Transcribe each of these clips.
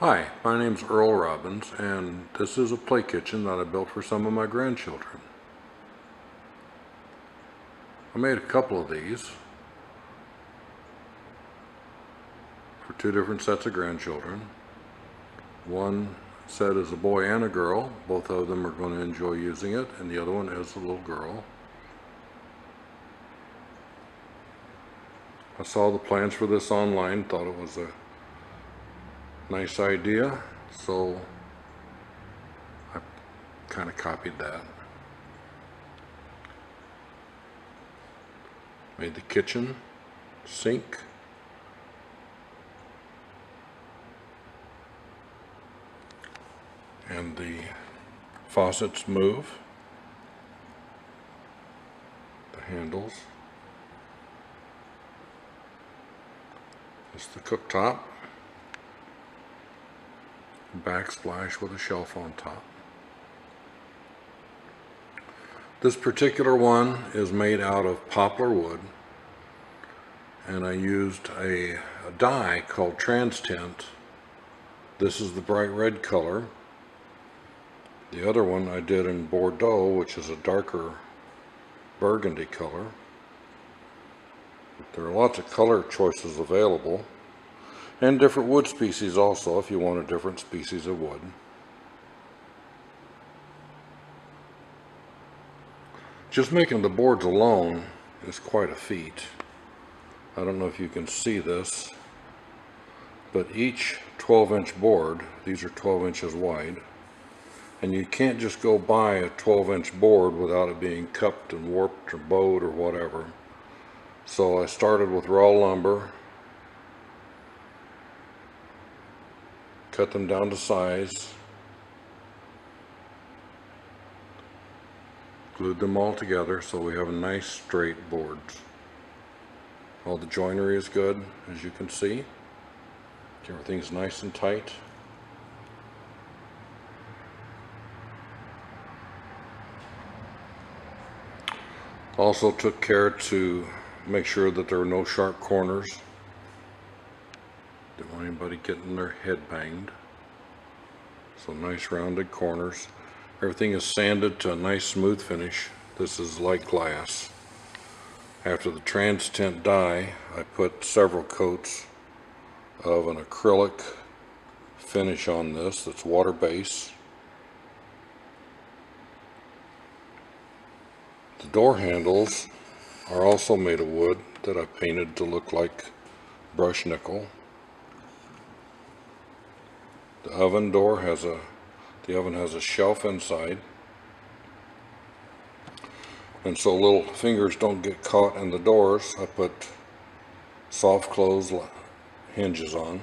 Hi, my name's Earl Robbins, and this is a play kitchen that I built for some of my grandchildren. I made a couple of these for two different sets of grandchildren. One set is a boy and a girl. Both of them are going to enjoy using it, and the other one is a little girl. I saw the plans for this online, thought it was a nice idea, so I kind of copied that. Made the kitchen sink, and the faucets move, the handles. It's the cooktop, backsplash with a shelf on top. This particular one is made out of poplar wood, and I used a dye called trans tint. This is the bright red color. The other one I did in Bordeaux, which is a darker burgundy color. There are lots of color choices available, and different wood species also if you want a different species of wood. Just making the boards alone is quite a feat. I don't know if you can see this, but each 12-inch board, these are 12 inches wide, and you can't just go buy a 12-inch board without it being cupped and warped or bowed or whatever. So I started with raw lumber, cut them down to size, glued them all together so we have a nice straight boards. All the joinery is good, as you can see. Everything's nice and tight. Also took care to make sure that there were no sharp corners. Didn't want anybody getting their head banged. So nice rounded corners. Everything is sanded to a nice smooth finish. This is like glass. After the trans tint dye, I put several coats of an acrylic finish on this that's water based. The door handles are also made of wood that I painted to look like brushed nickel. The oven door has a shelf inside, and so little fingers don't get caught in the doors, I put soft close hinges on.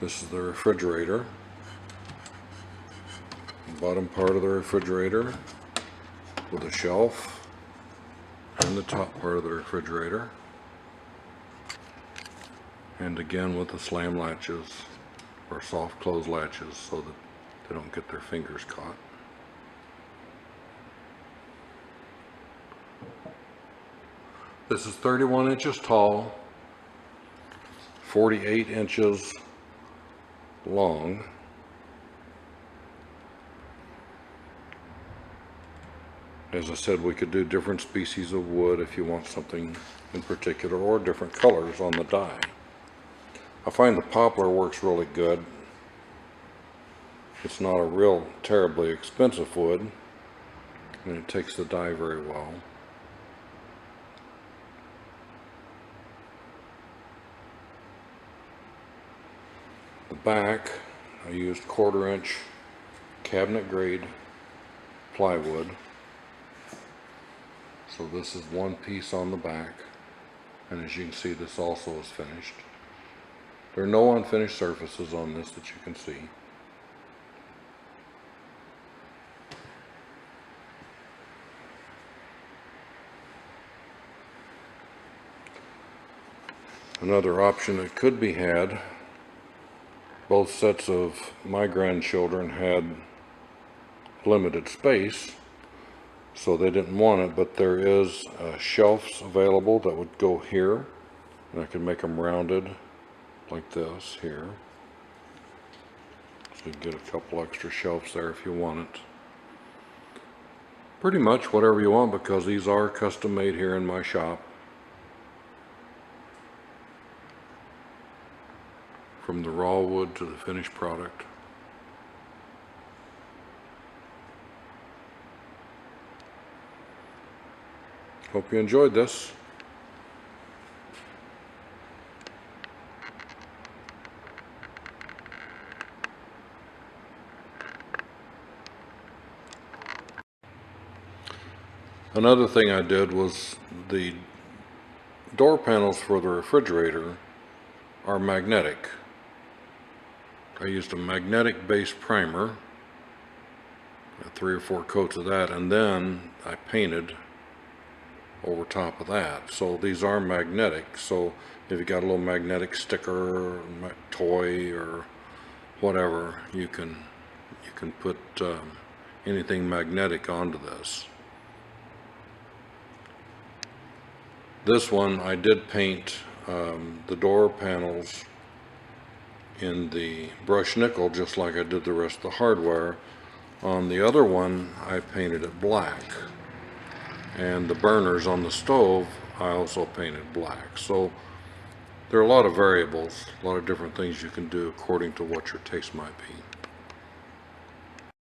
This is the refrigerator. The bottom part of the refrigerator with a shelf, and the top part of the refrigerator, and again with the slam latches or soft close latches so that they don't get their fingers caught. This is 31 inches tall, 48 inches long. As I said, we could do different species of wood if you want something in particular, or different colors on the die. I find the poplar works really good. It's not a real terribly expensive wood, and it takes the die very well. The back, I used 1/4 inch cabinet grade plywood. So this is one piece on the back, and as you can see, this also is finished. There are no unfinished surfaces on this that you can see. Another option that could be had, both sets of my grandchildren had limited space, so they didn't want it, but there is shelves available that would go here, and I could make them rounded like this here. So you get a couple extra shelves there if you want it. Pretty much whatever you want, because these are custom made here in my shop. From the raw wood to the finished product. Hope you enjoyed this. Another thing I did was the door panels for the refrigerator are magnetic. I used a magnetic base primer, 3 or 4 coats of that, and then I painted over top of that. So these are magnetic, so if you got a little magnetic sticker, toy, or whatever, you can put anything magnetic onto this. This one I did paint the door panels in the brushed nickel, just like I did the rest of the hardware. On the other one I painted it black, and the burners on the stove I also painted black. So there are a lot of variables, a lot of different things you can do according to what your taste might be.